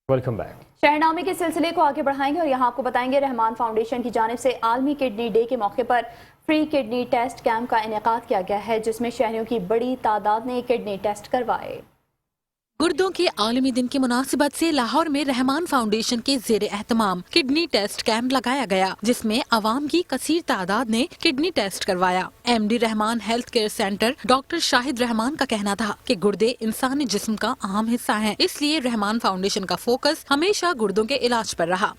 Welcome back. शहरनामे के सिलसिले को आगे बढ़ाएंगे और यहाँ आपको बताएंगे रहमान फाउंडेशन की जानिब से आलमी किडनी डे के मौके पर फ्री किडनी टेस्ट कैंप का इनेकाद किया गया है, जिसमें शहरियों की बड़ी तादाद ने किडनी टेस्ट करवाए। गुर्दों के आलमी दिन की मुनासिबत से लाहौर में रहमान फाउंडेशन के ज़ेरे एहतमाम किडनी टेस्ट कैंप लगाया गया, जिसमें अवाम की कसीर तादाद ने किडनी टेस्ट करवाया। MD Rahman health care centre doctor Shahid Rahman का कहना था कि गुर्दे इंसानी जिस्म का अहम हिस्सा हैं, इसलिए रहमान फाउंडेशन का फोकस हमेशा गुर्दों के इलाज पर रहा।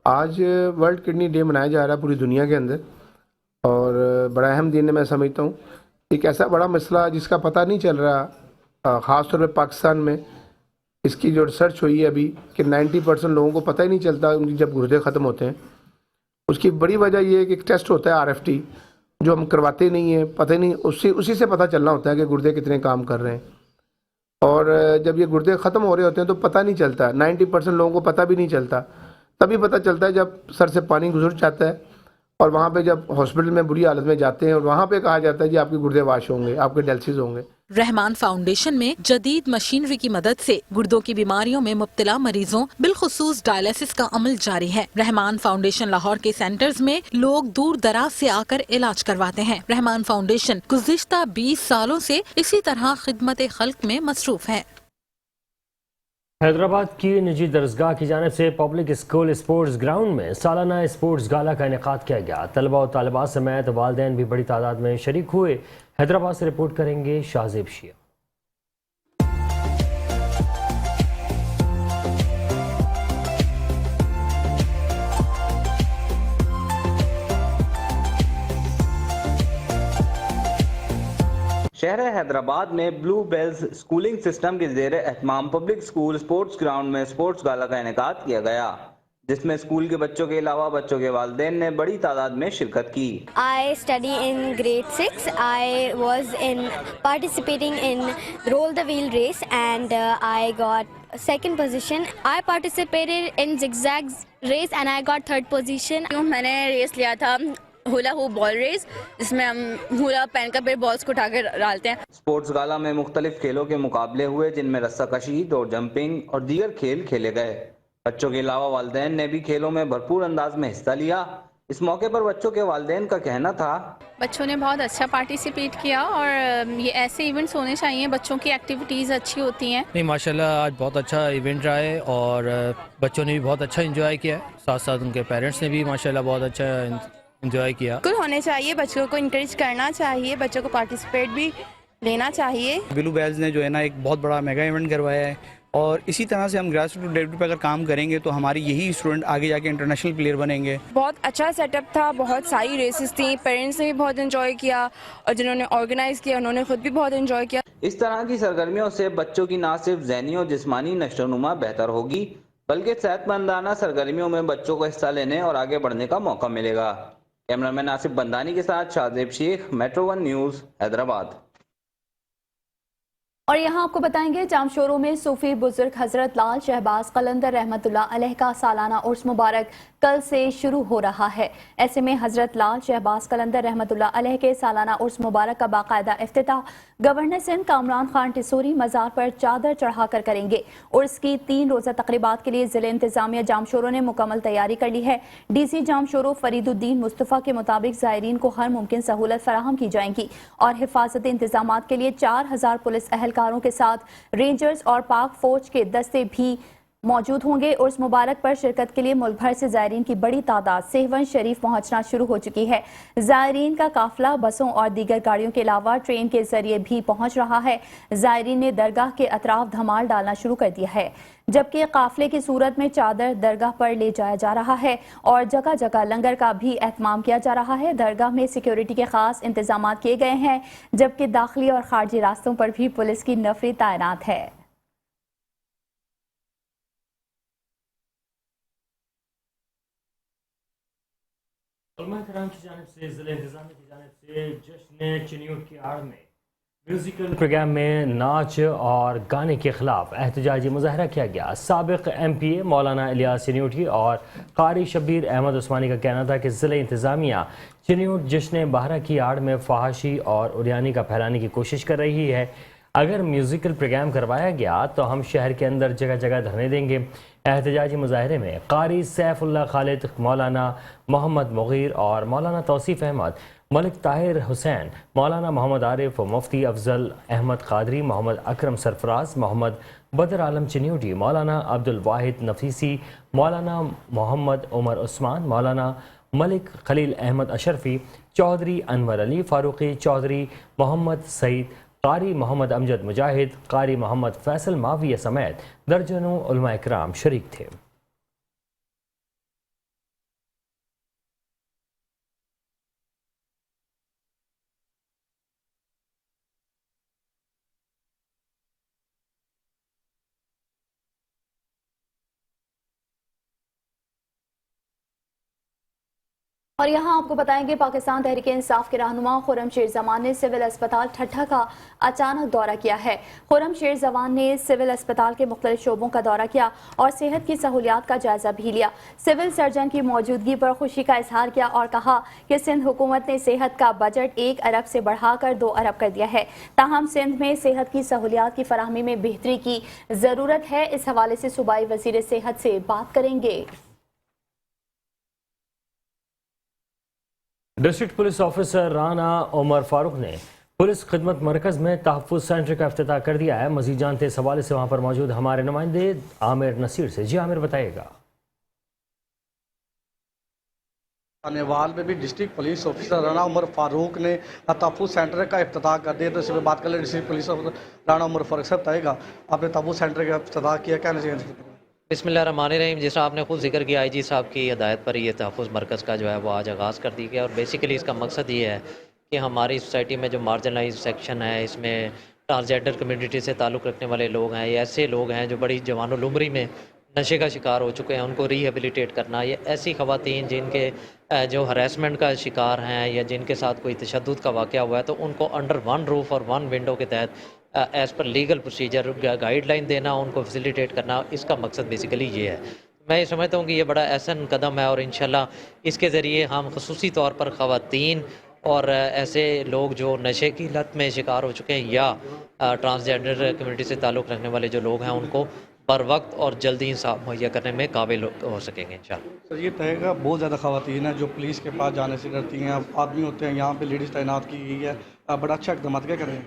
आज वर्ल्ड किडनी डे मनाया जा रहा है पूरी दुनिया के अंदर, और बड़ा अहम दिन है। मैं समझता हूँ एक ऐसा बड़ा मसला जिसका पता नहीं चल रहा, ख़ास तौर पे पाकिस्तान में इसकी जो रिसर्च हुई है अभी कि 90% लोगों को पता ही नहीं चलता उनकी जब गुर्दे ख़त्म होते हैं। उसकी बड़ी वजह ये है कि एक टेस्ट होता है RFT, जो हम करवाते नहीं हैं, पता ही नहीं, उसी से पता चलना होता है कि गुर्दे कितने काम कर रहे हैं। और जब ये गुर्दे ख़त्म हो रहे होते हैं तो पता नहीं चलता, 90% लोगों को पता भी नहीं चलता। तभी पता चलता है जब सर से पानी गुजर जाता है और वहाँ पे जब हॉस्पिटल में बुरी हालत में जाते हैं और वहाँ पे कहा जाता है कि आपके गुर्दे वाश होंगे, आपके डायलिसिस होंगे। रहमान फाउंडेशन में जदीद मशीनरी की मदद से गुर्दों की बीमारियों में मुब्तला मरीजों बिलखुसूस डायलिसिस का अमल जारी है। रहमान फाउंडेशन लाहौर के सेंटर्स में लोग दूर दराज से आकर इलाज करवाते हैं। रहमान फाउंडेशन गुज़िश्ता 20 सालों से इसी तरह खिदमत खल्क में मसरूफ है। हैदराबाद की निजी दरसगाह की जानिब से पब्लिक स्कूल स्पोर्ट्स ग्राउंड में सालाना स्पोर्ट्स गाला का इनेकाद किया गया। तलबा और तालिबात समेत वालिदैन भी बड़ी तादाद में शरीक हुए। हैदराबाद से रिपोर्ट करेंगे शाहजेब शिया। शहर हैदराबाद में ब्लू बेल्स स्कूलिंग सिस्टम के ज़ेरे एहतमाम पब्लिक स्कूल स्पोर्ट्स ग्राउंड में स्पोर्ट्स गाला का इनेकाद किया गया, जिसमें स्कूल के बच्चों के अलावा बच्चों के वालिदैन ने बड़ी तादाद में शिरकत की। I study in grade 6. I was participating in roll the wheel race and I got second position. I participated in zigzag race and I got third position. मैंने रेस लिया था हुला हूप बॉल रेस, जिसमें हम hula पहन कर फिर balls को उठाकर डालते हैं। स्पोर्ट्स गाला में मुख्तलिफ खेलों के मुकाबले हुए, जिनमें रस्साकशी, दौड़ जंपिंग और दीगर खेल खेले गए। बच्चों के अलावा वालिदैन ने भी खेलों में भरपूर अंदाज में हिस्सा लिया। इस मौके पर बच्चों के वालिदैन का कहना था, बच्चों ने बहुत अच्छा पार्टिसिपेट किया और ये ऐसे इवेंट्स होने चाहिए, बच्चों की एक्टिविटीज़ अच्छी होती हैं। नहीं, माशाल्लाह आज बहुत अच्छा इवेंट रहा है और बच्चों ने भी बहुत अच्छा एंजॉय किया है, साथ साथ उनके पेरेंट्स ने भी माशाल्लाह बहुत अच्छा एंजॉय किया। बिल्कुल होने चाहिए, बच्चों को इंकरेज करना चाहिए, बच्चों को पार्टिसिपेट भी लेना चाहिए। ब्लू बेल्स ने जो है ना एक बहुत बड़ा मेगा इवेंट करवाया है और इसी तरह से हम ग्रास रूट लेवल पर अगर काम करेंगे तो हमारी यही स्टूडेंट आगे जाके इंटरनेशनल प्लेयर बनेंगे। बहुत अच्छा सेटअप था, बहुत सारी रेसेस थी, पेरेंट्स ने भी बहुत एंजॉय किया और जिन्होंने ऑर्गेनाइज किया उन्होंने खुद भी बहुत एंजॉय किया। इस तरह की सरगर्मियों से बच्चों की न सिर्फ ज़हनी और जिस्मानी नशोनुमा बेहतर होगी, बल्कि सेहतमंदाना सरगर्मियों में बच्चों को हिस्सा लेने और आगे बढ़ने का मौका मिलेगा। कैमरामैन आसिफ बंदानी के साथ शाहजेब शेख, मेट्रो 1 न्यूज़, हैदराबाद। और यहाँ आपको बताएंगे जामशोरों में सूफी बुजुर्ग हजरत लाल शहबाज कलंदर रहमतुल्लाह अलैह का सालाना उर्स मुबारक कल से शुरू हो रहा है। ऐसे में हजरत लाल शहबाज कलंदर रहमतुल्लाह अलैह के सालाना उर्स मुबारक का बाकायदा इफ्तिताह गवर्नर सिंध कामरान खान टिसूरी मज़ार पर चादर चढ़ाकर करेंगे। उर्स की 3 रोज़ा तकरीबात के लिए ज़िले इंतजामिया जामशोरों ने मुकम्मल तैयारी कर ली है। DC जामशोरों फरीदुद्दीन मुस्तफ़ा के मुताबिक ज़ायरीन को हर मुमकिन सहूलत फराहम की जाएंगी और हिफाजती इंतजामात के लिए 4000 पुलिस अहलकारों के साथ रेंजर्स और पाक फौज के दस्ते भी मौजूद होंगे। उर्स मुबारक पर शिरकत के लिए मुल्क भर से ज़ायरीन की बड़ी तादाद सेहवन शरीफ पहुंचना शुरू हो चुकी है। ज़ायरीन का काफिला बसों और दीगर गाड़ियों के अलावा ट्रेन के जरिए भी पहुंच रहा है। ज़ायरीन ने दरगाह के अतराफ धमाल डालना शुरू कर दिया है, जबकि काफिले की सूरत में चादर दरगाह पर ले जाया जा रहा है और जगह जगह लंगर का भी एहतमाम किया जा रहा है। दरगाह में सिक्योरिटी के खास इंतजाम किए गए हैं, जबकि दाखिली और खारजी रास्तों पर भी पुलिस की नफरी तैनात है। की जानिब से ज़िले इंतज़ामिया की जानिब से जश्न चिनियोट की आड़ में म्यूज़िकल प्रोग्राम में नाच और गाने के खिलाफ एहतजाजी मुजाहरा किया गया। साबिक MPA मौलाना इलियास चिनियोटी और कारी शब्बीर अहमद उस्मानी का कहना था कि ज़िले इंतज़ामिया चिनियोट जश्न बहरा की आड़ में फहाशी और उरियानी का फैलाने की कोशिश कर रही है। اگر میوزیکل پروگرام کروایا گیا تو ہم شہر کے اندر جگہ جگہ دھرنے دیں گے۔ احتجاجی مظاہرے میں قاری سیف اللہ خالد، مولانا محمد مغیر اور مولانا توصیف احمد، ملک طاہر حسین، مولانا محمد عارف، مفتی افضل احمد قادری، محمد اکرم سرفراز، محمد بدر عالم چنیوٹی، مولانا عبد الواحد نفیسی، مولانا محمد عمر عثمان، مولانا ملک خلیل احمد اشرفی، چودھری انور علی فاروقی، چودھری محمد سعید، قاری محمد امجد مجاہد، قاری محمد فیصل معاویہ سمیت درجنوں علماء اکرام شریک تھے۔ اور یہاں آپ کو بتائیں گے پاکستان تحریک انصاف کے رہنما خرم شیر زمان نے سول اسپتال ٹھٹھہ کا اچانک دورہ کیا ہے۔ خرم شیر زمان نے سول اسپتال کے مختلف شعبوں کا دورہ کیا اور صحت کی سہولیات کا جائزہ بھی لیا۔ سول سرجن کی موجودگی پر خوشی کا اظہار کیا اور کہا کہ سندھ حکومت نے صحت کا بجٹ 1 ارب سے بڑھا کر 2 ارب کر دیا ہے، تاہم سندھ میں صحت کی سہولیات کی فراہمی میں بہتری کی ضرورت ہے۔ اس حوالے سے صوبائی وزیر صحت سے بات کریں گے۔ ڈسٹرکٹ پولیس آفیسر رانا عمر فاروق نے پولیس خدمت مرکز میں تحفظ سینٹر کا افتتاح کر دیا ہے۔ مزید جانتے اس حوالے سے وہاں پر موجود ہمارے نمائندے عامر نصیر سے۔ جی عامر بتائیے گا۔ سانیوال میں بھی ڈسٹرکٹ پولیس آفیسر رانا عمر فاروق نے تحفظ سینٹر کا افتتاح کر دیا، تو اس میں بات کر لیں ڈسٹرکٹ پولیس آفیسر رانا عمر فاروق صاحب بتائے گا آپ نے تحفظ سینٹر کا افتتاح کیا، کیا نتیجہ؟ بسم اللہ الرحمن الرحیم۔ جس طرح آپ نے خود ذکر کیا، آئی جی صاحب کی ہدایت پر یہ تحفظ مرکز کا جو ہے وہ آج آغاز کر دی گیا، اور بیسیکلی اس کا مقصد یہ ہے کہ ہماری سوسائٹی میں جو مارجنلائز سیکشن ہے، اس میں ٹرانسجینڈر کمیونٹی سے تعلق رکھنے والے لوگ ہیں، یہ ایسے لوگ ہیں جو بڑی جوان العمری میں نشے کا شکار ہو چکے ہیں، ان کو ریہیبلیٹیٹ کرنا، یہ ایسی خواتین جن کے جو ہراسمنٹ کا شکار ہیں یا جن کے ساتھ کوئی تشدد کا واقعہ ہوا ہے، تو ان کو انڈر ون روف اور ون ونڈو کے تحت as per legal procedure guide line دینا، ان کو فیسیلیٹیٹ کرنا، اس کا مقصد بیسیکلی یہ ہے۔ میں یہ سمجھتا ہوں کہ یہ بڑا احسن قدم ہے، اور انشاءاللہ اس کے ذریعے ہم خصوصی طور پر خواتین اور ایسے لوگ جو نشے کی لت میں شکار ہو چکے ہیں یا ٹرانسجینڈر کمیونٹی سے تعلق رکھنے والے جو لوگ ہیں، ان کو بر وقت اور جلدی انصاف مہیا کرنے میں قابل ہو سکیں گے انشاءاللہ۔ سر یہ طے گا بہت زیادہ خواتین ہیں جو پولیس کے پاس جانے سے ڈرتی ہیں، آدمی ہوتے ہیں، یہاں پہ لیڈیز تعینات کی گئی ہے، بڑا اچھا اقدامات کیا کر رہے ہیں؟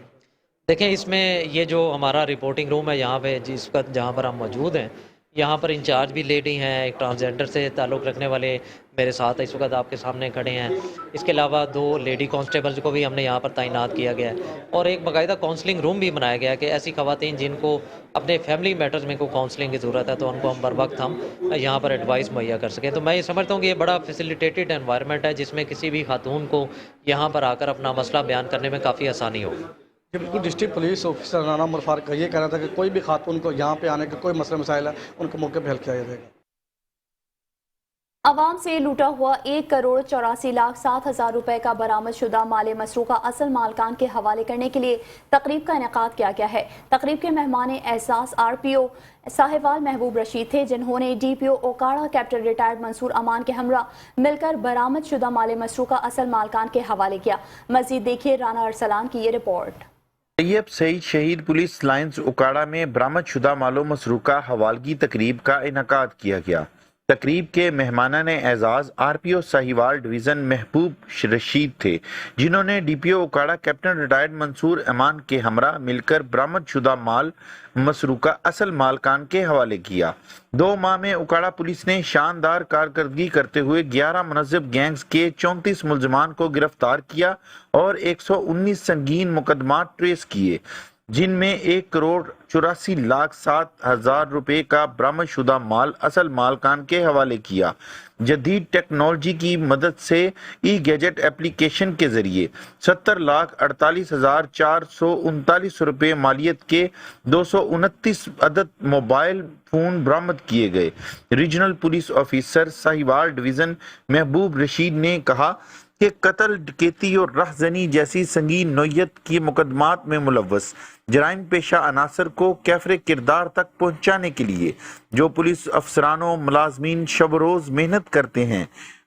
دیکھیں اس میں یہ جو ہمارا رپورٹنگ روم ہے یہاں پہ جس وقت جہاں پر ہم موجود ہیں، یہاں پر انچارج بھی لیڈی ہیں، ایک ٹرانسجینڈر سے تعلق رکھنے والے میرے ساتھ اس وقت آپ کے سامنے کھڑے ہیں، اس کے علاوہ 2 لیڈی کانسٹیبلز کو بھی ہم نے یہاں پر تعینات کیا گیا ہے، اور ایک باقاعدہ کاؤنسلنگ روم بھی بنایا گیا ہے کہ ایسی خواتین جن کو اپنے فیملی میٹرز میں کوئی کاؤنسلنگ کی ضرورت ہے تو ان کو ہم بر وقت ہم یہاں پر ایڈوائس مہیا کر سکیں۔ تو میں یہ سمجھتا ہوں کہ یہ بڑا فیسیلیٹیٹڈ انوائرمنٹ ہے جس میں کسی بھی خاتون کو یہاں پر آ کر اپنا مسئلہ بیان کرنے میں کافی آسانی ہوگی۔ بالکل ڈسٹرکٹ پولیس آفیسر رانا عمر فاروق کا یہ کہنا تھا کہ کوئی بھی خاتون کو یہاں پہ آنے کا کوئی مسئلہ مسائل ہے ان کو موقع پہ حل کیا جائے گا۔ عوام سے لوٹا ہوا 1,84,07,000 روپے کا برآمد شدہ مال مسروقہ اصل مالکان کے حوالے کرنے کے لیے تقریب کا انعقاد کیا گیا ہے۔ تقریب کے مہمان اعزاز RPO ساہیوال محبوب رشید تھے، جنہوں نے DPO اوکاڑا کیپٹن ریٹائرڈ منصور امان کے ہمراہ مل کر برآمد شدہ مال مسروقہ اصل مالکان کے حوالے کیا۔ مزید دیکھیے رانا ارسلان کی یہ رپورٹ۔ طیب سعید شہید پولیس لائنز اوکاڑا میں برآمد شدہ مال و مسروقہ حوالگی تقریب کا انعقاد کیا گیا۔ تقریب کے مہمانان اعزاز RPO ساہیوال ڈویژن محبوب رشید تھے، جنہوں نے DPO اوکاڑا کیپٹن ریٹائرڈ منصور امان کے ہمراہ مل کر برآمد شدہ مال مسروقہ اصل مالکان کے حوالے کیا۔ 2 ماہ میں اوکاڑا پولیس نے شاندار کارکردگی کرتے ہوئے 11 منظم گینگز کے 34 ملزمان کو گرفتار کیا اور 119 سنگین مقدمات ٹریس کیے، جن میں 1,84,07,000 روپے کا برآمد شدہ مال اصل مالکان کے حوالے کیا۔ جدید ٹیکنالوجی کی مدد سے ای گیجٹ اپلیکیشن کے ذریعے 70,48,439 روپے مالیت کے 229 عدد موبائل فون برآمد کیے گئے۔ Regional police officer Sahiwal division محبوب رشید نے کہا کہ قتل، ڈکیتی اور رہزنی جیسی سنگین نوعیت کے مقدمات میں ملوث جرائم پیشہ عناصر کو کیفر کردار تک پہنچانے کے لیے جو پولیس افسران و ملازمین شب روز محنت کرتے ہیں،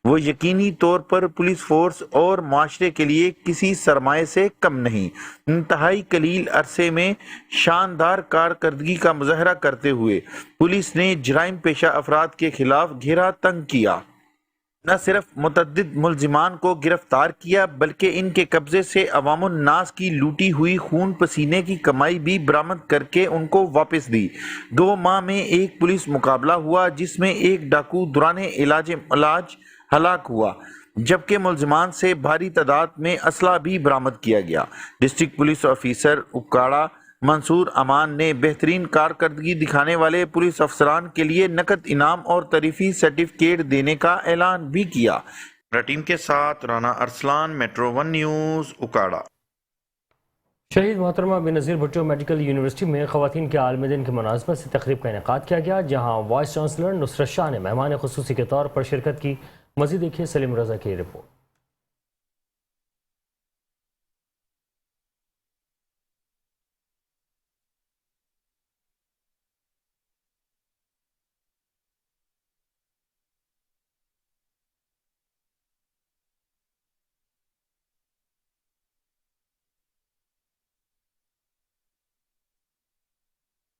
وہ یقینی طور پر پولیس فورس اور معاشرے کے لیے کسی سرمایہ سے کم نہیں۔ انتہائی قلیل عرصے میں شاندار کارکردگی کا مظاہرہ کرتے ہوئے پولیس نے جرائم پیشہ افراد کے خلاف گھیرا تنگ کیا، نہ صرف متعدد ملزمان کو گرفتار کیا بلکہ ان کے قبضے سے عوام الناس کی لوٹی ہوئی خون پسینے کی کمائی بھی برآمد کر کے ان کو واپس دی۔ 2 ماہ میں ایک پولیس مقابلہ ہوا جس میں ایک ڈاکو دوران علاج ہلاک ہوا، جبکہ ملزمان سے بھاری تعداد میں اسلحہ بھی برآمد کیا گیا۔ ڈسٹرکٹ پولیس آفیسر اکاڑا منصور امان نے بہترین کارکردگی دکھانے والے پولیس افسران کے لیے نقد انعام اور تعریفی سرٹیفکیٹ دینے کا اعلان بھی کیا۔ ٹیم کے ساتھ رانا ارسلان، میٹرو 1 نیوز، اکاڑا۔ شہید محترمہ بینظیر بھٹو میڈیکل یونیورسٹی میں خواتین کے عالمی دن کی مناسبت سے تقریب کا انعقاد کیا گیا، جہاں وائس چانسلر نصرت شاہ نے مہمان خصوصی کے طور پر شرکت کی۔ مزید دیکھیے سلیم رضا کی رپورٹ۔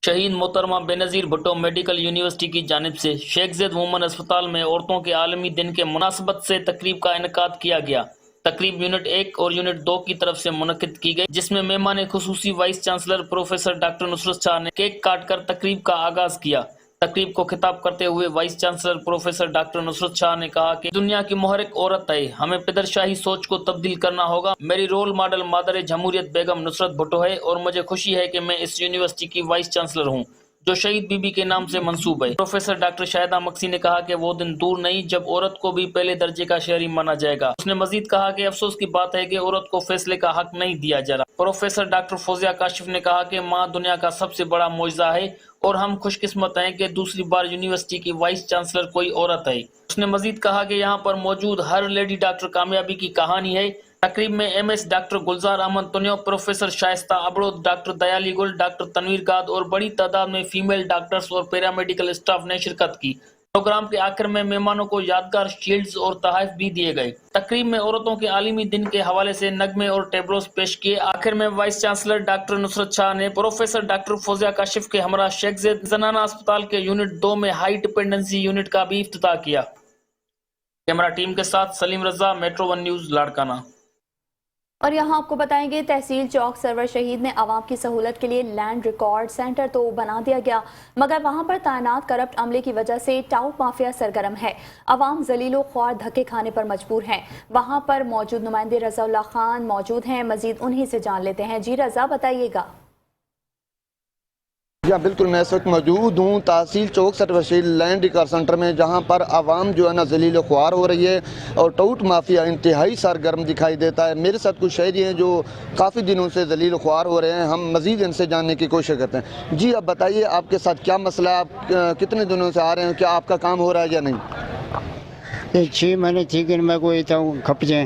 شہید محترمہ بینظیر بھٹو میڈیکل یونیورسٹی کی جانب سے شیخ زید وومن اسپتال میں عورتوں کے عالمی دن کے مناسبت سے تقریب کا انعقاد کیا گیا۔ تقریب یونٹ 1 اور یونٹ 2 کی طرف سے منعقد کی گئی، جس میں مہمان خصوصی وائس چانسلر پروفیسر ڈاکٹر نصرت شاہ نے کیک کاٹ کر تقریب کا آغاز کیا۔ تقریب کو خطاب کرتے ہوئے وائس چانسلر پروفیسر ڈاکٹر نصرت شاہ نے کہا کہ دنیا کی محرک عورت ہے، ہمیں پدرشاہی سوچ کو تبدیل کرنا ہوگا۔ میری رول ماڈل مادر جمہوریت بیگم نصرت بھٹو ہے اور مجھے خوشی ہے کہ میں اس یونیورسٹی کی وائس چانسلر ہوں جو شہید بی بی کے نام سے منسوب ہے۔ پروفیسر ڈاکٹر شاہدہ مکسی نے کہا کہ وہ دن دور نہیں جب عورت کو بھی پہلے درجے کا شہری مانا جائے گا۔ اس نے مزید کہا کہ افسوس کی بات ہے کہ عورت کو فیصلے کا حق نہیں دیا جا رہا۔ پروفیسر ڈاکٹر فوزیہ کاشف نے کہا کہ ماں دنیا کا سب سے بڑا معجزہ ہے اور ہم خوش قسمت ہیں کہ دوسری بار یونیورسٹی کی وائس چانسلر کوئی عورت ہے۔ اس نے مزید کہا کہ یہاں پر موجود ہر لیڈی ڈاکٹر کامیابی کی کہانی ہے۔ تقریب میں M S doctor Gulzar Ahmed تنیو، professor شائستہ ابڑو، ڈاکٹر دیالی گل، ڈاکٹر تنویر گاد اور بڑی تعداد میں فیمیل ڈاکٹرز اور پیرامیڈیکل اسٹاف نے شرکت کی۔ پروگرام کے آخر میں مہمانوں کو یادگار شیلڈز اور تحائف بھی دیے گئے۔ تقریب میں عورتوں کے عالمی دن کے حوالے سے نغمے اور ٹیبلوز پیش کیے۔ آخر میں وائس چانسلر ڈاکٹر نصرت شاہ نے پروفیسر ڈاکٹر فوزیہ کاشف کے ہمراہ شیخ زید زنانہ اسپتال کے یونٹ 2 میں ہائی ڈپینڈنسی یونٹ کا بھی افتتاح کیا۔ کیمرہ ٹیم کے ساتھ سلیم رضا، میٹرو 1 نیوز، لاڑکانہ۔ اور یہاں آپ کو بتائیں گے تحصیل چوک سرور شہید میں عوام کی سہولت کے لیے لینڈ ریکارڈ سینٹر تو بنا دیا گیا، مگر وہاں پر تعینات کرپٹ عملے کی وجہ سے ٹاؤٹ مافیا سرگرم ہے۔ عوام ذلیل و خوار دھکے کھانے پر مجبور ہیں۔ وہاں پر موجود نمائندے رضا اللہ خان موجود ہیں، مزید انہی سے جان لیتے ہیں۔ جی رضا، بتائیے گا۔ جی ہاں بالکل، میں اس وقت موجود ہوں تحصیل چوک سرور شہید لینڈ ریکارڈ سینٹر میں، جہاں پر عوام جو ہے نا ذلیل و خوار ہو رہی ہے اور ٹاؤٹ مافیا انتہائی سرگرم دکھائی دیتا ہے۔ میرے ساتھ کچھ شہری ہیں جو کافی دنوں سے ذلیل و خوار ہو رہے ہیں، ہم مزید ان سے جاننے کی کوشش کرتے ہیں۔ جی اب بتائیے آپ کے ساتھ کیا مسئلہ ہے، آپ کتنے دنوں سے آ رہے ہیں، کیا آپ کا کام ہو رہا ہے یا نہیں؟ 6 مہینے تھی کہ میں کوئی کھپ جائیں،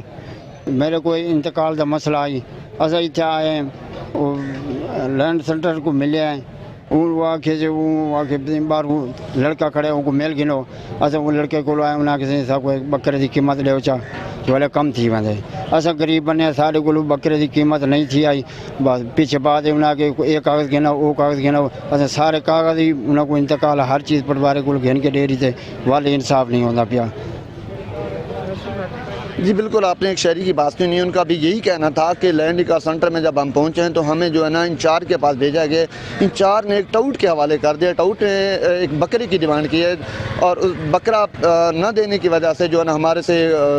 میرے کوئی انتقال کا مسئلہ آئی، اصل اتنے آئے لینڈ سینٹر کو ملے ہیں، وہ آ کے بار لڑکا کھڑے ان کو میل گنو، اصل وہ لڑکے کو آئے انہیں کسی سا کوئی بکرے کی قیمت لے چا جو والے کم تھی وے، اصل غریب بنے سارے کو بکرے کی قیمت نہیں تھی آئی، بس پیچھے بعد انہیں کہ ایک کاغذ گنا وہ کاغذ گنا، اصل سارے کاغذ ہی انہیں کو انتقال ہر چیز پٹوارے کو گھن کے ڈیری تھے، والے انصاف نہیں ہوتا پیا۔ جی بالکل، آپ نے ایک شہری کی بات سنی، ان کا بھی یہی کہنا تھا کہ لینڈ ریکارڈ سینٹر میں جب ہم پہنچے ہیں تو ہمیں جو ہے نا انچارج کے پاس بھیجا گیا، انچارج نے ایک ٹاؤٹ کے حوالے کر دیا، ٹاؤٹ نے ایک بکرے کی ڈیمانڈ کی ہے اور اس بکرا نہ دینے کی وجہ سے جو ہے نا ہمارے سے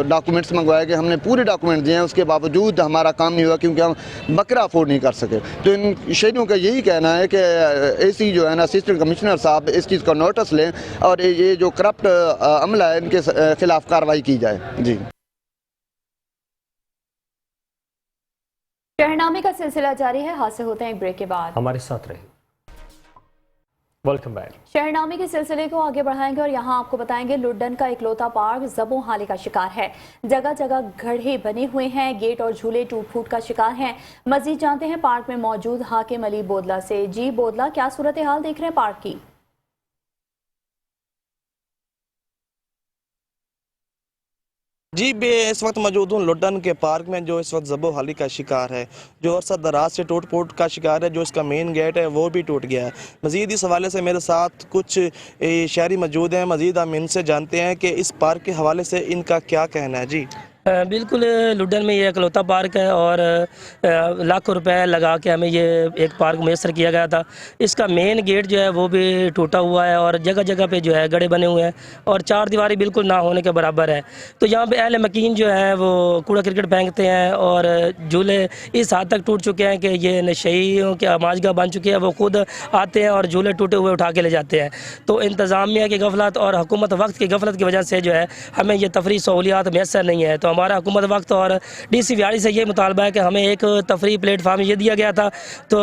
ڈاکومنٹس منگوائے گئے، ہم نے پورے ڈاکومنٹ دیے ہیں، اس کے باوجود ہمارا کام نہیں ہوا کیونکہ ہم بکرا افورڈ نہیں کر سکے۔ تو ان شہریوں کا یہی کہنا ہے کہ اے سی جو ہے نا اسسٹنٹ کمشنر صاحب اس چیز کا نوٹس لیں اور یہ جو کرپٹ عملہ ہے ان کے خلاف کارروائی کی جائے۔ جی شہرنامے کا سلسلہ جاری ہے، حاصل ہوتے ہیں ایک بریک کے بعد، ہمارے ساتھ رہے۔ Welcome back. شہرنامے کے سلسلے کو آگے بڑھائیں گے اور یہاں آپ کو بتائیں گے لڈن کا اکلوتا پارک زبوں حالے کا شکار ہے، جگہ جگہ گڑھے بنے ہوئے ہیں، گیٹ اور جھولے ٹوٹ پھوٹ کا شکار ہیں۔ مزید جانتے ہیں پارک میں موجود حاکم علی بودلہ سے۔ جی بودلہ، کیا صورتحال دیکھ رہے ہیں پارک کی؟ جی میں اس وقت موجود ہوں لڈن کے پارک میں، جو اس وقت زب و حالی کا شکار ہے، جو عرصہ دراز سے ٹوٹ پھوٹ کا شکار ہے، جو اس کا مین گیٹ ہے وہ بھی ٹوٹ گیا ہے۔ مزید اس حوالے سے میرے ساتھ کچھ شہری موجود ہیں، مزید ہم ان سے جانتے ہیں کہ اس پارک کے حوالے سے ان کا کیا کہنا ہے۔ جی بالکل لڈن میں یہ اکلوتا پارک ہے اور لاکھوں روپے لگا کے ہمیں یہ ایک پارک میسر کیا گیا تھا۔ اس کا مین گیٹ جو ہے وہ بھی ٹوٹا ہوا ہے اور جگہ جگہ پہ جو ہے گڑھے بنے ہوئے ہیں اور چار دیواری بالکل نہ ہونے کے برابر ہے۔ تو یہاں پہ اہل مکین جو ہیں وہ کوڑا کرکٹ پھینکتے ہیں اور جھولے اس حد تک ٹوٹ چکے ہیں کہ یہ نشیوں کے ماجگاہ بن چکے ہیں، وہ خود آتے ہیں اور جھولے ٹوٹے ہوئے اٹھا کے لے جاتے ہیں۔ تو انتظامیہ کی غفلت اور حکومت وقت کی غفلت کی وجہ سے جو ہے ہمیں یہ تفریح سہولیات میسر نہیں ہے۔ تو ہمارا حکومت وقت اور ڈی سی ویاڑی سے یہ مطالبہ ہے کہ ہمیں ایک تفریح پلیٹ فارم یہ دیا گیا تھا، تو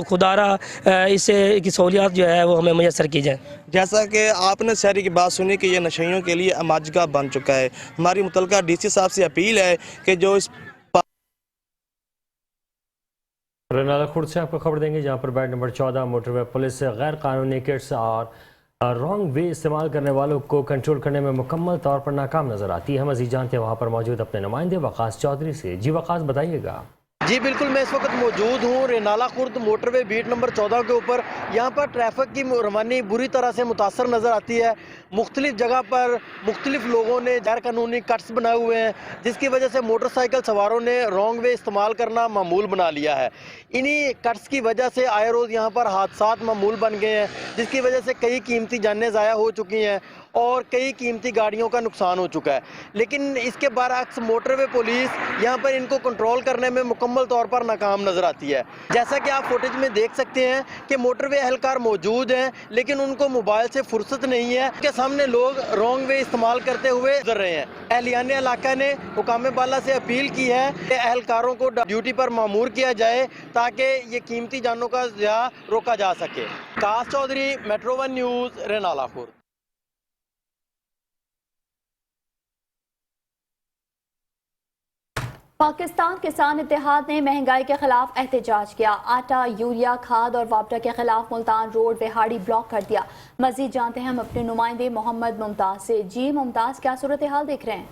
خدارہ اس سے کی سہولیات جو ہے وہ ہمیں میسر کی جائیں۔ جیسا کہ آپ نے شہری کی بات سنی کہ یہ نشیوں کے لیے ماجگاہ بن چکا ہے، ہماری متعلقہ ڈی سی صاحب سے اپیل ہے کہ جو اس رنالہ خورد سے آپ کو خبر دیں گے، جہاں پر بیڈ نمبر 14 موٹر وے پولیس سے غیر قانونی کٹس اور رانگ وے استعمال کرنے والوں کو کنٹرول کرنے میں مکمل طور پر ناکام نظر آتی ہے۔ مزید جانتے ہیں وہاں پر موجود اپنے نمائندے وقاص چودھری سے۔ جی وقاص بتائیے گا۔ جی بالکل، میں اس وقت موجود ہوں رنالہ خورد موٹر وے بیٹ نمبر 14 کے اوپر۔ یہاں پر ٹریفک کی روانی بری طرح سے متاثر نظر آتی ہے۔ مختلف جگہ پر مختلف لوگوں نے غیر قانونی کٹس بنائے ہوئے ہیں، جس کی وجہ سے موٹر سائیکل سواروں نے رانگ وے استعمال کرنا معمول بنا لیا ہے۔ انہی کٹس کی وجہ سے آئے روز یہاں پر حادثات معمول بن گئے ہیں، جس کی وجہ سے کئی قیمتی جانیں ضائع ہو چکی ہیں اور کئی قیمتی گاڑیوں کا نقصان ہو چکا ہے۔ لیکن اس کے برعکس موٹر وے پولیس یہاں پر ان کو کنٹرول کرنے میں مکمل طور پر ناکام نظر آتی ہے۔ جیسا کہ آپ فوٹیج میں دیکھ سکتے ہیں کہ موٹر وے اہلکار موجود ہیں، لیکن ان کو موبائل سے فرصت نہیں ہے کہ سامنے لوگ رانگ وے استعمال کرتے ہوئے گزر رہے ہیں۔ اہلیان علاقہ نے حکام بالا سے اپیل کی ہے کہ اہلکاروں کو ڈیوٹی پر مامور کیا جائے تاکہ یہ قیمتی جانوں کا ضیاع روکا جا سکے۔ وقاص چودھری، میٹرو 1 نیوز، رنالہ خورد۔ پاکستان کسان اتحاد نے مہنگائی کے خلاف احتجاج کیا۔ آٹا، یوریا، کھاد اور واپڈا کے خلاف ملتان روڈ وہاڑی بلاک کر دیا۔ مزید جانتے ہیں ہم اپنے نمائندے محمد ممتاز سے۔ جی ممتاز، کیا صورتحال دیکھ رہے ہیں؟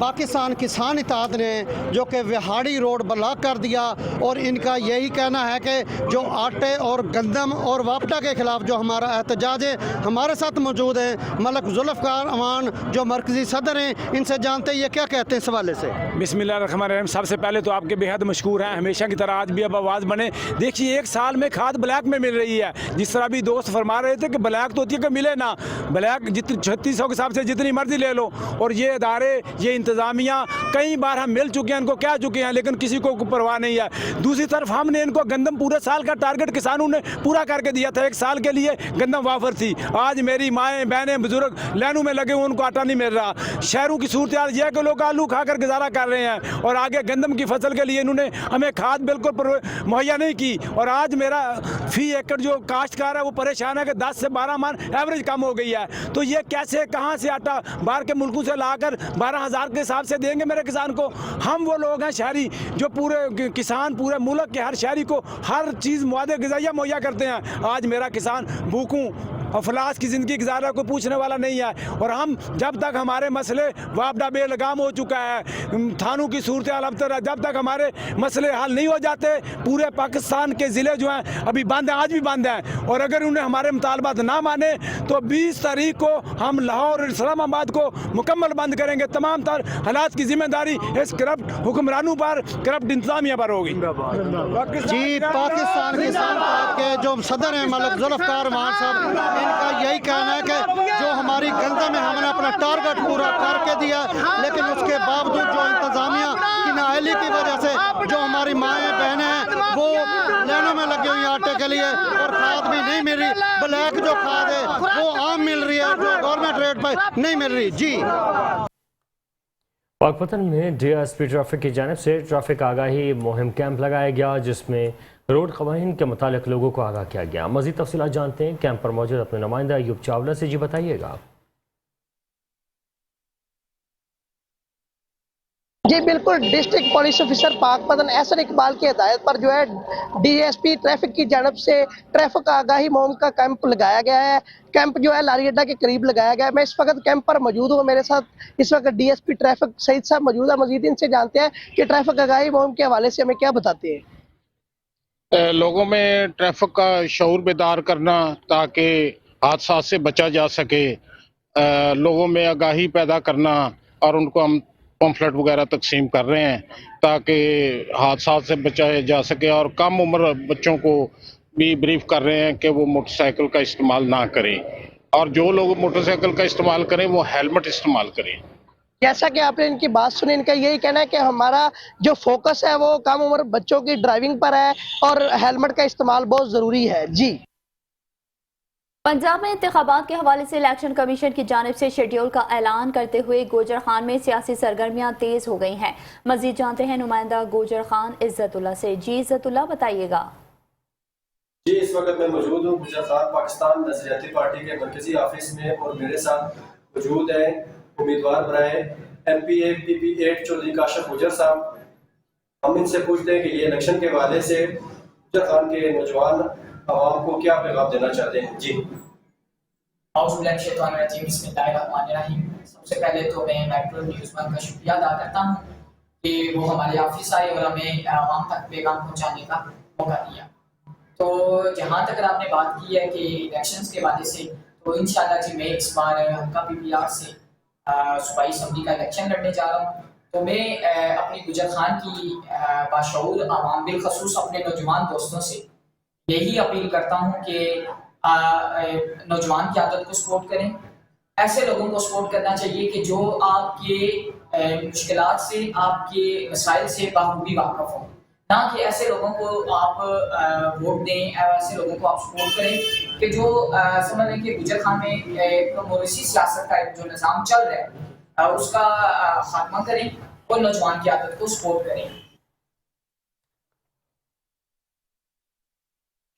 پاکستان کسان اتحاد نے جو کہ وہاڑی روڈ بلاک کر دیا اور ان کا یہی کہنا ہے کہ جو آٹے اور گندم اور واپڈا کے خلاف جو ہمارا احتجاج ہے۔ ہمارے ساتھ موجود ہیں ملک ذوالفقار امان جو مرکزی صدر ہیں، ان سے جانتے ہیں یہ کیا کہتے ہیں اس حوالے سے۔ بسم اللہ الرحمن الرحیم۔ سب سے پہلے تو آپ کے بے حد مشکور ہیں، ہمیشہ کی طرح آج بھی اب آواز بنے۔ دیکھیے ایک سال میں کھاد بلیک میں مل رہی ہے، جس طرح بھی دوست فرما رہے تھے کہ بلیک تو ہوتی ہے کہ ملے نا، بلیک جتنی 3600 کے حساب سے جتنی مرضی لے لو۔ اور یہ ادارے، یہ انتظامیہ کئی بار ہم مل چکے ہیں، ان کو کہہ چکے ہیں، لیکن کسی کو پرواہ نہیں ہے۔ دوسری طرف ہم نے ان کو گندم پورے سال کا ٹارگٹ کسانوں نے پورا کر کے دیا تھا، ایک سال کے لیے گندم وافر تھی۔ آج میری مائیں بہنیں بزرگ لائنوں میں لگے ہوئے، ان کو آٹا نہیں مل رہا۔ شہروں کی صورتحال یہ ہے کہ لوگ آلو کھا کر گزارا کر رہے ہیں اور آگے گندم کی فصل کے لیے انہوں نے ہمیں کھاد بالکل مہیا نہیں کی۔ اور آج میرا فی ایکڑ جو کاشتکار ہے وہ پریشان ہے کہ 10 سے 12 من ایوریج کم ہو گئی ہے۔ تو یہ کیسے کہاں سے آٹا باہر کے ملکوں سے لا کر 12,000 کے حساب سے دیں گے میرے کسان کو؟ ہم وہ لوگ ہیں شہری جو پورے کسان پورے ملک کے ہر شہری کو ہر چیز مواد غذائیہ مہیا کرتے ہیں۔ آج میرا کسان بھوکوں افلاس کی زندگی گزار رہا ہے، کوئی پوچھنے والا نہیں ہے۔ اور ہم جب تک ہمارے مسئلے واپڈا بے لگام ہو چکا ہے، تھانوں کی صورتحال اب تک جب تک ہمارے مسئلے حل نہیں ہو جاتے، پورے پاکستان کے ضلع جو ہیں ابھی بند ہیں، آج بھی بند ہیں۔ اور اگر انہیں ہمارے مطالبات نہ مانے تو 20 تاریخ کو ہم لاہور اور اسلام آباد کو مکمل بند کریں گے۔ تمام تر حالات کی ذمہ داری اس کرپٹ حکمرانوں پر، کرپٹ انتظامیہ پر ہوگی۔ جی پاکستان کسان اتحاد کے جو صدر ہیں ملک ذوالفقار امان صاحب، ان کا یہی کہنا ہے کہ جو ہماری گندم میں ہم نے اپنا ٹارگٹ پورا کر کے دیا، لیکن اس کے باوجود جو انتظامیہ کی نااہلی کی وجہ سے جو ہماری مائیں بہنیں ہیں وہ لائنوں میں لگی ہوئی آٹے کے لیے، اور کھاد بھی نہیں مل رہی۔ بلیک جو کھاد ہے وہ عام مل رہی ہے، جو گورنمنٹ ریٹ پہ نہیں مل رہی۔ جی پاک پتن میں ڈی ایس پی ٹریفک کی جانب سے ٹریفک آگاہی مہم کیمپ لگایا گیا، جس میں روڈ قوانین کے متعلق لوگوں کو آگاہ کیا گیا۔ مزید تفصیلات جانتے ہیں کیمپ پر موجود اپنے نمائندہ ایوب چاولہ سے۔ جی بتائیے گا۔ जी बिल्कुल, district police officer Pakpattan Ahsan Iqbal की हिदायत पर जो है डीएसपी ट्रैफिक की जानब से ट्रैफिक आगाही मुहिम का कैंप लगाया गया है। कैंप जो है लारी अड्डा के करीब लगाया गया है। मैं इस वक्त कैंप पर मौजूद हूँ। मेरे साथ इस वक्त डीएसपी ट्रैफिक सईद साहब मौजूद है। मजीद इनसे जानते हैं कि ट्रैफिक आगाही मुहिम के हवाले से हमें क्या बताते हैं। लोगों में ट्रैफिक का शऊर बेदार करना ताकि हादसा से बचा जा सके, लोगों में आगाही पैदा करना, और उनको हम पम्फलेट वगैरह तकसीम कर रहे हैं ताकि हादसा से बचाया जा सके, और कम उम्र बच्चों को भी ब्रीफ कर रहे हैं कि वो मोटरसाइकिल का इस्तेमाल ना करें, और जो लोग मोटरसाइकिल का इस्तेमाल करें वो हेलमेट इस्तेमाल करें। जैसा कि आपने इनकी बात सुनी, इनका यही कहना है कि हमारा जो फोकस है वो कम उम्र बच्चों की ड्राइविंग पर है और हेलमेट का इस्तेमाल बहुत ज़रूरी है। जी, पंजाब में इंतखाबात के हवाले से इलेक्शन कमीशन की जानिब से शेड्यूल का ऐलान करते हुए गोजर खान में सियासी सरगर्मियां तेज हो गई हैं। मजीद जानते हैं नुमाइंदा गोजर खान इज्जतुल्लाह से। जी इज्जतुल्लाह, बताइएगा। जी, इस वक्त मैं मौजूद हूँ गुजर खान पाकिस्तान नजरियाती पार्टी के मरकजी ऑफिस में, और मेरे साथ मौजूद हैं उम्मीदवार बनाए MPA PP 8 चौधरी काशिफ गुजर साहब। हम इनसे पूछते हैं कि ये इलेक्शन के हवाले से गुजर खान के नौजवान आवाम को क्या पैगाम देना चाहते हैं। जी, सबसे पहले तो मैं मेट्रो न्यूज़ वन का शुक्रिया अदा करता हूँ कि वो हमारे ऑफिस आए और हमें आवाम तक पैगाम पहुँचाने का मौका दिया। तो जहाँ तक आपने बात की है कि इलेक्शंस के हवाले से, तो इंशाल्लाह जी मैं इस बार हल्का PPR से सूबाई असम्बली का इलेक्शन लड़ने जा रहा हूँ। तो मैं अपनी गुजर खान की बाशऊर आवाम, बिलखसूस अपने नौजवान दोस्तों से यही अपील करता हूँ कि नौजवान की आदत को सपोर्ट करें। ऐसे लोगों को सपोर्ट करना चाहिए कि जो आपके मुश्किलात से, आपके मसाइल से बाखूबी वाक़फ़ हो, ना कि ऐसे लोगों को आप वोट दें, ऐसे लोगों को आप सपोर्ट करें कि जो समझ लें कि गुजर खान में मोरिसी सियासत का जो निज़ाम चल रहा है उसका खात्मा करें और नौजवान की आदत को सपोर्ट करें।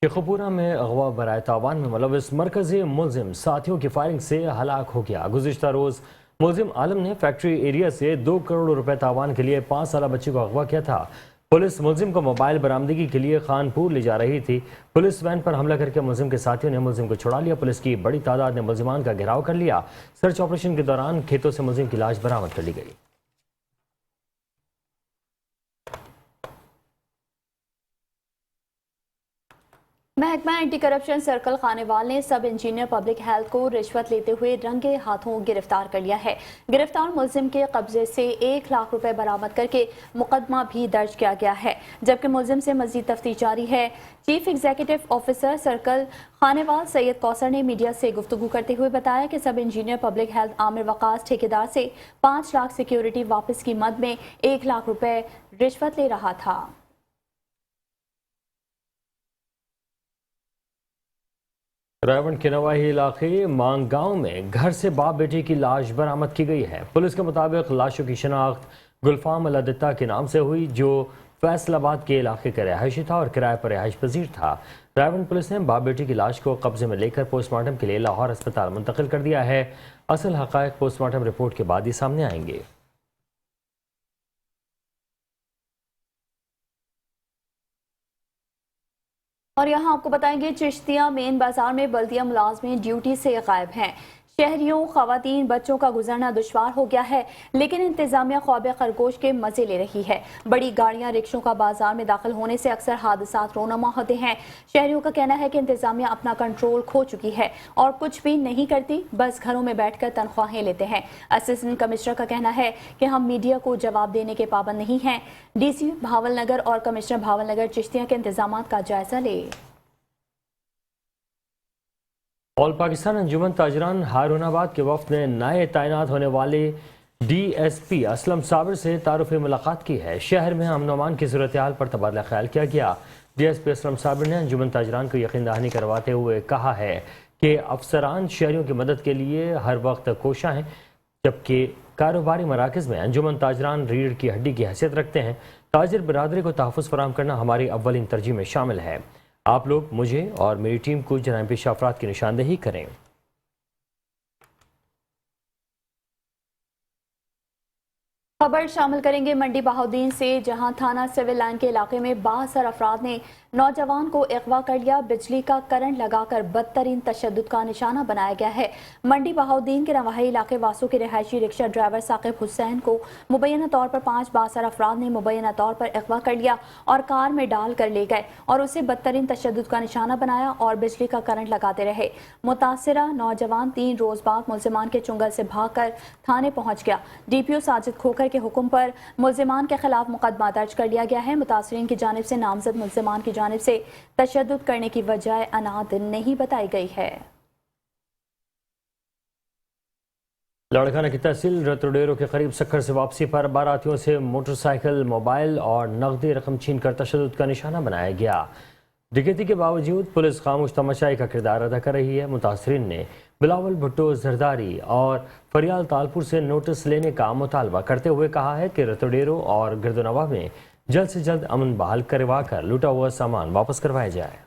शेखुपुरा में अगवा बराए तावान में मुलविस मरकजी मुलजिम साथियों की फायरिंग से हलाक हो गया। गुज़िश्ता रोज़ मुलजिम आलम ने फैक्ट्री एरिया से 2 करोड़ रुपए तावान के लिए 5 साल बच्चे को अगवा किया था। पुलिस मुलजिम को मोबाइल बरामदगी के लिए खानपुर ले जा रही थी। पुलिस वैन पर हमला करके मुलजिम के साथियों ने मुलजिम को छुड़ा लिया। पुलिस की बड़ी तादाद ने मुलजिमान का घेराव कर लिया। सर्च ऑपरेशन के दौरान खेतों से मुलजिम की लाश बरामद कर ली गई। महकमा एंटी करप्शन सर्कल खानेवाल ने सब इंजीनियर पब्लिक हेल्थ को रिश्वत लेते हुए रंगे हाथों गिरफ्तार कर लिया है। गिरफ्तार मुलजिम के कब्जे से 1 लाख रुपए बरामद करके मुकदमा भी दर्ज किया गया है, जबकि मुलजिम से मजीद तफ्तीश जारी है। Chief executive officer circle Khanewal Syed Kausar ने मीडिया से गुफ्तगू करते हुए बताया कि सब engineer public health Aamir Waqas ठेकेदार से 5 लाख सिक्योरिटी वापस की मद में 1 लाख रुपए रिश्वत ले रहा था। रायवंड के नवाही इलाके मांग गांव में घर से बाप बेटे की लाश बरामद की गई है। पुलिस के मुताबिक लाशों की शनाख्त गुलफाम अलादित्ता के नाम से हुई, जो फैसलाबाद के इलाके का रिहायशी था और किराए पर रिहाइश पजीर था। रायवंड पुलिस ने बाप बेटे की लाश को कब्जे में लेकर पोस्टमार्टम के लिए लाहौर अस्पताल मुंतकिल कर दिया है। असल हक़ाइक़ पोस्टमार्टम रिपोर्ट के बाद ही सामने आएंगे। और यहाँ आपको बताएंगे चिश्तिया मेन बाजार में बल्दिया मुलाजमीन ड्यूटी से गायब हैं। शहरियों, खवातीन, बच्चों का गुजरना दुश्वार हो गया है, लेकिन इंतजामिया ख्वाब खरगोश के मजे ले रही है। बड़ी गाड़ियां, रिक्शों का बाजार में दाखिल होने से अक्सर हादसात रोनमा होते हैं। शहरियों का कहना है कि इंतजामिया अपना कंट्रोल खो चुकी है और कुछ भी नहीं करती, बस घरों में बैठकर तनख्वाहें लेते हैं। असिस्टेंट कमिश्नर का कहना है कि हम मीडिया को जवाब देने के पाबंद नहीं हैं। DC भावलनगर और कमिश्नर भावलनगर चिश्तिया के इंतजाम का जायजा ले। ऑल पाकिस्तान अंजुमन ताजरान हारूनाबाद के वफ्द ने नए तैनात होने वाले DSP असलम साबिर से तारुफ मुलाकात की है। शहर में अमन अमान की सूरत हाल पर तबादला ख्याल किया गया। DSP असलम साबिर ने अंजुमन ताजरान को यकीन दहानी करवाते हुए कहा है कि अफसरान शहरियों की मदद के लिए हर वक्त कोशा हैं, जबकि कारोबारी मराकज़ में अंजुमन ताजरान रीढ़ की हड्डी की हैसियत रखते हैं। ताजिर बिरादरी को तहफ़्फ़ुज़ फराहम करना हमारी अव्वलिन तरजीह में शामिल है। आप लोग मुझे और मेरी टीम को जराइम पेश अफराद की निशानदेही करें। खबर शामिल करेंगे मंडी बहाउद्दीन से, जहां थाना सिविल लाइन के इलाके में 62 अफराद ने नौजवान को अगवा कर लिया। बिजली का करंट लगाकर बदतरीन तशद्दुद का निशाना बनाया गया है। मंडी बहाउद्दीन के रवाही इलाके वासों के रिहायशी रिक्शा ड्राइवर साकिब हुसैन को मुबैना तौर पर 5 बासर अफराद ने मुबैना तौर पर अगवा कर लिया और कार में डाल कर ले गए और उसे बदतरीन तशद्दुद का निशाना बनाया और बिजली का करंट लगाते रहे। मुतासिरा नौजवान 3 रोज बाद मुल्जिमान के चुंगल से भागकर थाने पहुंच गया। DPO साजिद खोखर के हुक्म पर मुल्जिमान के खिलाफ मुकदमा दर्ज कर लिया गया है। मुतासरीन की जानिब से नामजद मुल्जिमान की जानिब से तशद्दुद करने की वजह अनाद नहीं बताई गई है। लाड़काना की तहसील रतुडेरो के करीब सक्खर से वापसी पर बारातियों से मोटरसाइकिल, मोबाइल और नकदी रकम छीन कर तशद्दुद का निशाना बनाया गया। डकैती के बावजूद पुलिस खामोश तमाशाई का किरदार अदा कर रही है। मुतासरीन ने बिलावल भुट्टो जरदारी और फरियाल तालपुर से नोटिस लेने का मुतालबा करते हुए कहा है कि रतुडेरो और गिरदनवा में जल्द से जल्द अमन बहाल करवा कर लूटा हुआ सामान वापस करवाया जाए।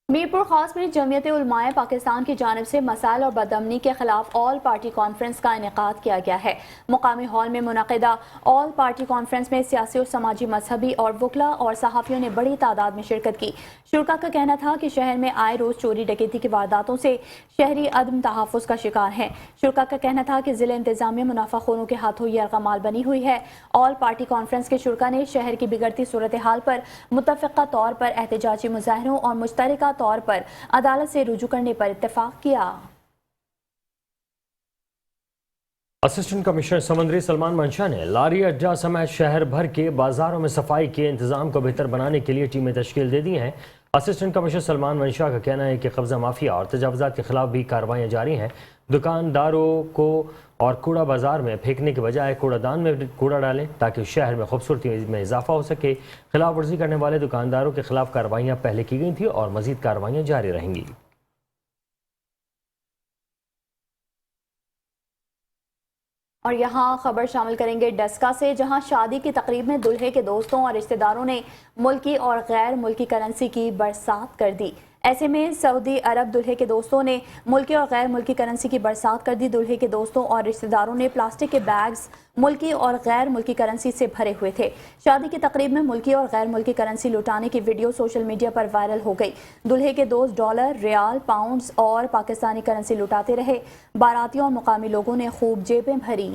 मीरपुर खास में जमीयत उलमाए पाकिस्तान की जानिब से मसाइल और बदअमनी के खिलाफ ऑल पार्टी कॉन्फ्रेंस का इनेकाद किया गया है। मुकामी हॉल में मुनक़िदा ऑल पार्टी कॉन्फ्रेंस में सियासी और समाजी, मजहबी और वकला और सहाफ़ियों ने बड़ी तादाद में शिरकत की। शुरका का कहना था कि शहर में आए रोज चोरी डकैती की वारदातों से शहरी अदम तहफ़्फ़ुज़ का शिकार हैं। शुरका का कहना था कि ज़िला इंतज़ामिया मुनाफाखोरों के हाथों ये अर्गमाल बनी हुई है। ऑल पार्टी कॉन्फ्रेंस के शुरका ने शहर की बिगड़ती सूरत हाल पर मुतफ़िक़ा तौर पर एहतजाजी मुज़ाहरों और मुश्तरका तौर पर अदालत से रुजू करने पर इत्तेफाक किया। असिस्टेंट कमिश्नर समंदरी सलमान मंशा ने लारी अड्डा समेत शहर भर के बाजारों में सफाई के इंतजाम को बेहतर बनाने के लिए टीमें तश्कील दे दी हैं। असिस्टेंट कमिश्नर सलमान मंशा का कहना है कि कब्जा माफिया और तजावुजात के खिलाफ भी कार्रवाइयाँ जारी हैं। दुकानदारों को और कूड़ा बाजार में फेंकने के बजाय कूड़ादान में कूड़ा डालें ताकि शहर में खूबसूरती में इजाफा हो सके। खिलाफ वर्जी करने वाले दुकानदारों के खिलाफ कार्रवाइयाँ पहले की गई थी और मजीद कार्रवाइयाँ जारी रहेंगी। और यहाँ खबर शामिल करेंगे डस्का से, जहाँ शादी की तकरीब में दुल्हे के दोस्तों और रिश्तेदारों ने मुल्की और गैर मुल्की करेंसी की बरसात कर दी। ऐसे में सऊदी अरब दुल्हे के दोस्तों ने मुल्की और गैर मुल्की करेंसी की बरसात कर दी। दुल्हे के दोस्तों और रिश्तेदारों ने प्लास्टिक के बैग्स मुल्की और गैर मुल्की करेंसी से भरे हुए थे। शादी की तकरीब में मुल्की और गैर मुल्की करेंसी लुटाने की वीडियो सोशल मीडिया पर वायरल हो गई। दुल्हे के दोस्त डॉलर, रियाल, पाउंड्स और पाकिस्तानी करेंसी लुटाते रहे। बारातियों और मुकामी लोगों ने खूब जेबें भरी।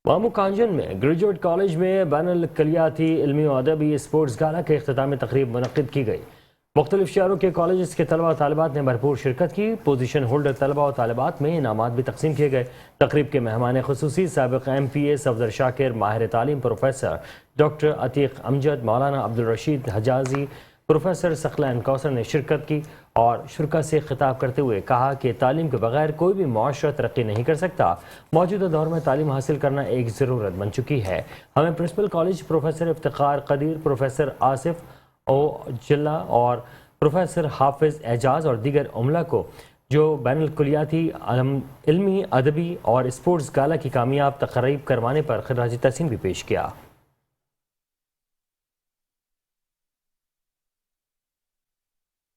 मामू कांजन में ग्रेजुएट कॉलेज में बैनुल कलियाती इल्मी और अदबी स्पोर्ट्स गाला के इख्तितामी तकरीब मुनक़्क़िद की गई। मुख्तलिफ शहरों के कॉलेज के तलबा और तालिबात ने भरपूर शिरकत की। पोजीशन होल्डर तलबा और तालिबात में इनामात भी तकसीम किए गए। तकरीब के मेहमान खुसूसी साबिक़ MPA सफदर शाकिर, माहिर तालीम प्रोफेसर डॉक्टर अतीक अमजद, मौलाना अब्दुल रशीद हजाजी, प्रोफेसर सकलैन कौसर ने शिरकत की और शुरका से खिताब करते हुए कहा कि तालीम के बगैर कोई भी मुआशरा तरक्की नहीं कर सकता। मौजूदा दौर में तालीम हासिल करना एक ज़रूरत बन चुकी है। हमें principal college professor Iftikhar Qadir, professor Asif ओ जिला और प्रोफेसर हाफिज़ एजाज और दीगर उमला को जो बैनुल कुलियाती इल्मी, अदबी और स्पोर्ट्स गाला की कामयाब तकरीब करवाने पर खराज तहसीन भी पेश किया।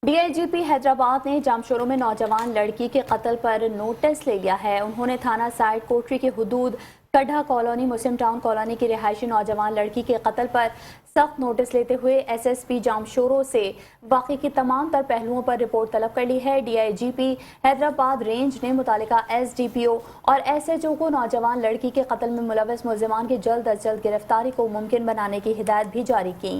DIGP हैदराबाद ने जामशोरों में नौजवान लड़की के कत्ल पर नोटिस ले लिया है। उन्होंने थाना साइड कोटरी के हुदूद कड्ढा कॉलोनी, मुस्लिम टाउन कॉलोनी की रिहायशी नौजवान लड़की के कत्ल पर सख्त नोटिस लेते हुए SSP जामशोरों से वाक़े की तमाम तर पहलुओं पर रिपोर्ट तलब कर ली है। DIGP हैदराबाद रेंज ने मुतालिका SDPO और SHO को नौजवान लड़की के कत्ल में मुलव्वस मुल्जिमान की जल्द अज जल्द गिरफ्तारी को मुमकिन बनाने की हिदायत भी जारी की।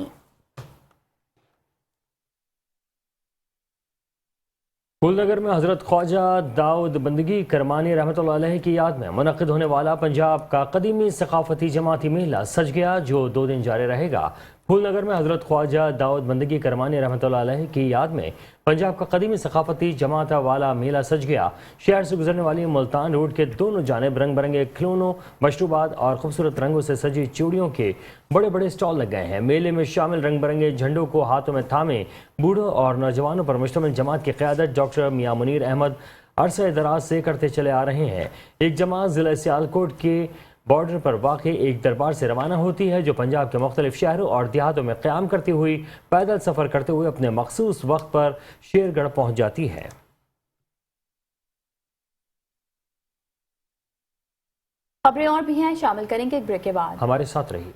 फूलनगर में हज़रत ख्वाजा दाऊद बंदगी करमानी रहमतुल्लाह अलैह की याद में मुनक़्क़िद होने वाला पंजाब का कदीमी सकाफती जमाती मेला सज गया, जो 2 दिन जारी रहेगा। फूलनगर में हज़रत ख्वाजा दाऊद बंदगी करमानी रहमतुल्लाह अलैह की याद में पंजाब का कदीमी सकाफती जमात वाला मेला सज गया। शहर से गुजरने वाली मुल्तान रोड के दोनों जानिब रंग बिरंगे खिलौनों, मशरूबात और खूबसूरत रंगों से सजी चूड़ियों के बड़े बड़े स्टॉल लग गए हैं। मेले में शामिल रंग बिरंगे झंडों को हाथों में थामे बूढ़ों और नौजवानों पर मुश्तमिल जमात की क़यादत डॉक्टर मियां मुनीर अहमद अरसे दराज से करते चले आ रहे हैं। एक जमात ज़िला सियालकोट के बॉर्डर पर वाक़ एक दरबार से रवाना होती है जो पंजाब के मुख्तलिफ शहरों और देहातों में क़याम करती हुई पैदल सफ़र करते हुए अपने मखसूस वक्त पर शेरगढ़ पहुँच जाती है। खबरें और भी हैं, शामिल करेंगे एक ब्रेक के बाद। हमारे साथ रहिए।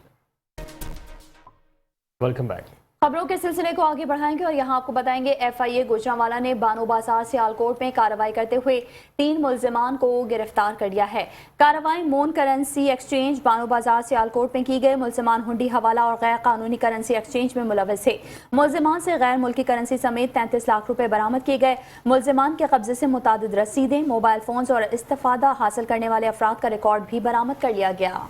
Welcome back. खबरों के सिलसिले को आगे बढ़ाएंगे और यहाँ आपको बताएंगे FIA गुजरांवाला ने बानो बाजार सियालकोट में कार्रवाई करते हुए 3 मुल्जिमान को गिरफ्तार कर लिया है। कार्रवाई मोन करेंसी एक्सचेंज बानो बाजार सियालकोट में की गई। मुल्जिमान हुंडी हवाला और गैर कानूनी करेंसी एक्सचेंज में मुलव्वस थे। मुल्जिमान से गैर मुल्की करेंसी समेत 33 लाख रुपए बरामद किए गए। मुल्जिमान के कब्जे से मुतादिद रसीदें, मोबाइल फोन्स और इस्तिफादा हासिल करने वाले अफराद का रिकॉर्ड भी बरामद कर लिया गया।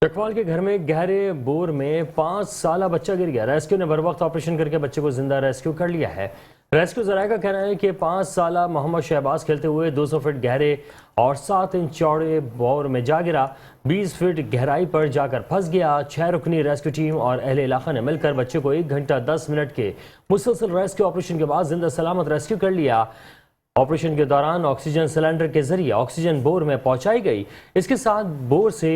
चकवाल के घर में गहरे बोर में 5 साला बच्चा गिर गया। रेस्क्यू ने बर वक्त ऑपरेशन करके बच्चे को जिंदा रेस्क्यू कर लिया है। रेस्क्यू जराये का कहना है कि 5 साला मोहम्मद शहबाज खेलते हुए 200 फीट गहरे और 7 इंच चौड़े बोर में जा गिरा। 20 फीट गहराई पर जाकर फंस गया। 6 रुकनी रेस्क्यू टीम और अहले इलाका ने मिलकर बच्चे को 1 घंटा 10 मिनट के मुसलसल रेस्क्यू ऑपरेशन के बाद जिंदा सलामत रेस्क्यू कर लिया। ऑपरेशन के दौरान ऑक्सीजन सिलेंडर के जरिए ऑक्सीजन बोर में पहुंचाई गई। इसके साथ बोर से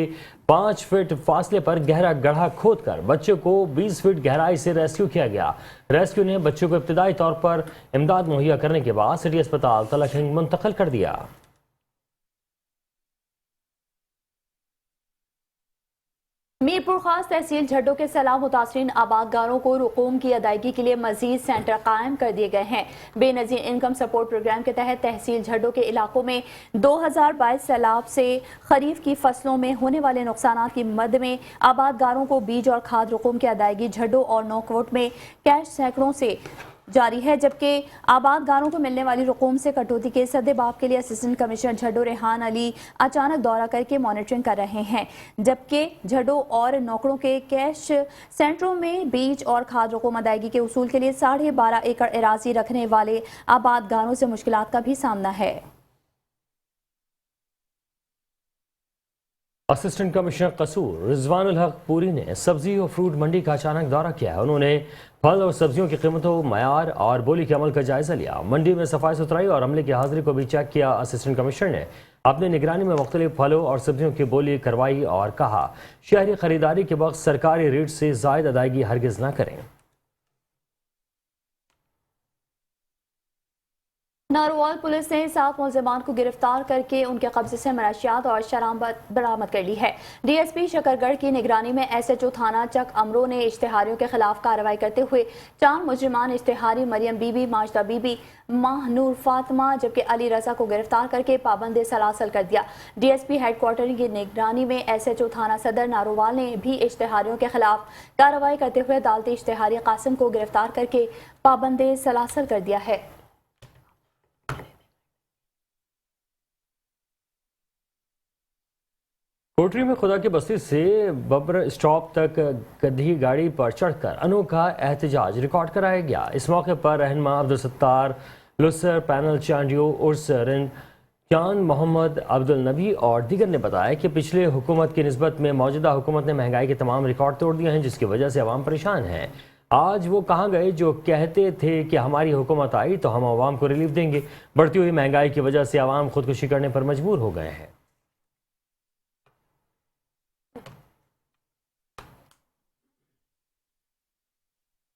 5 फीट फासले पर गहरा गड्ढा खोदकर बच्चे को 20 फीट गहराई से रेस्क्यू किया गया। रेस्क्यू ने बच्चे को इब्तदाई तौर पर इमदाद मुहैया करने के बाद सिटी अस्पताल तलख हिंद मुंतकिल कर दिया। मीरपुर खास तहसील झड्डो के सैलाब मुतासरीन आबादगारों को रकूम की अदायगी के लिए मजीद सेंटर कायम कर दिए गए हैं। बेनजीर इनकम सपोर्ट प्रोग्राम के तहत तहसील झड्डो के इलाकों में 2022 सैलाब से खरीफ की फसलों में होने वाले नुकसान की मद में आबादगारों को बीज और खाद रकूम की अदायगी झड्डो और नौकोट में कैश सैकड़ों से जारी है, जबकि आबादगारों को मिलने वाली रकूम से कटौती के सद्देबाब के लिए असिस्टेंट कमिश्नर झड्डो रेहान अली अचानक दौरा करके मॉनिटरिंग कर रहे हैं। जबकि झड्डो और नौकरों के कैश सेंटरों में बीज और खाद रकूम अदायगी के उसूल के लिए 12.5 एकड़ एराजी रखने वाले आबादगारों से मुश्किलात का भी सामना है। असिस्टेंट कमिश्नर कसूर रिजवानुल हक पूरी ने सब्जी और फ्रूट मंडी का अचानक दौरा किया। उन्होंने फल और सब्जियों की कीमतों, मयार और बोली के अमल का जायजा लिया। मंडी में सफाई सुथराई और अमले की हाजिरी को भी चेक किया। असिस्टेंट कमिश्नर ने अपनी निगरानी में मुख्तलिफ फलों और सब्जियों की बोली करवाई और कहा शहरी खरीदारी के वक्त सरकारी रेट से जायद अदायगी हरगिज न करें। नारोवाल पुलिस ने 7 मुल्जिमान को गिरफ्तार करके उनके कब्जे से मनशियात और शराब बरामद कर ली है। DSP शकरगढ़ की निगरानी में SHO थाना चक अमरो ने इश्तिहारियों के खिलाफ कार्रवाई करते हुए 4 मुजरिमान इश्तिहारी मरियम बीबी, माजदा बीबी, माहनूर फातिमा जबकि अली रजा को गिरफ्तार करके पाबंद सलासल कर दिया। DSP हेडक्वार्टर की निगरानी में SHO थाना सदर नारोवाल ने भी इश्तिहारियों के खिलाफ कार्रवाई करते हुए अदालती इश्तिहारी कासिम को गिरफ्तार करके पाबंद सलासल कर दिया है। कोटरी में खुदा की बस्ती से बब्र स्टॉप तक गधी गाड़ी पर चढ़कर अनोखा एहतजाज रिकॉर्ड कराया गया। इस मौके पर रहनुमा अब्दुल सत्तार, लुसर पैनल चांडियो उर्सरिन चांद मोहम्मद अब्दुल नबी और दीगर ने बताया कि पिछले हुकूमत की निस्बत में मौजूदा हुकूमत ने महंगाई के तमाम रिकॉर्ड तोड़ दिए हैं, जिसकी वजह से अवाम परेशान है। आज वो कहाँ गए जो कहते थे कि हमारी हुकूमत आई तो हम अवाम को रिलीफ देंगे। बढ़ती हुई महंगाई की वजह से अवाम खुदकुशी करने पर मजबूर हो गए हैं।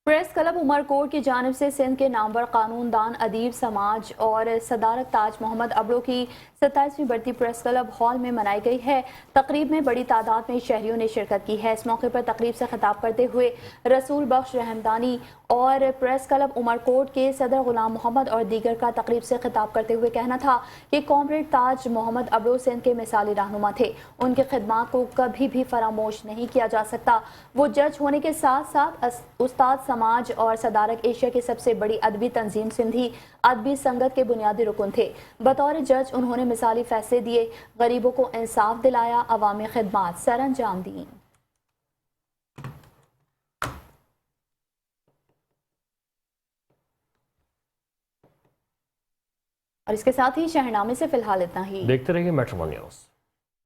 प्रेस क्लब उमरकोट की जानिब से सिंध के नामवर कानूनदान, अदीब समाज और सदारत ताज मोहम्मद अबड़ो की 27वीं बढ़ती प्रेस क्लब हॉल में मनाई गई है। तकरीब में बड़ी तादाद में शहरियों ने शिरकत की है। इस मौके पर तकरीब से खिताब करते हुए रसूल बख्श रहमदानी और प्रेस क्लब उमरकोट के सदर गुलाम मोहम्मद और दीगर का तकरीब से खिताब करते हुए कहना था कि कॉमरेड ताज मोहम्मद अबड़ो सिंध के मिसाली रहनुमा थे। उनके खिदमात को कभी भी फरामोश नहीं किया जा सकता। वो जज होने के साथ साथ उस्ताद समाज और सदारत एशिया की सबसे बड़ी अदबी तंजीम सिंधी अदबी संगत के बुनियादी रुकन थे। बतौर जज उन्होंने मिसाली फैसले दिए, गरीबों को इंसाफ दिलाया, अवामी खिदमात सर अंजाम दी। और इसके साथ ही शहरनामे से फिलहाल इतना ही। देखते रहिए मेट्रो न्यूज़।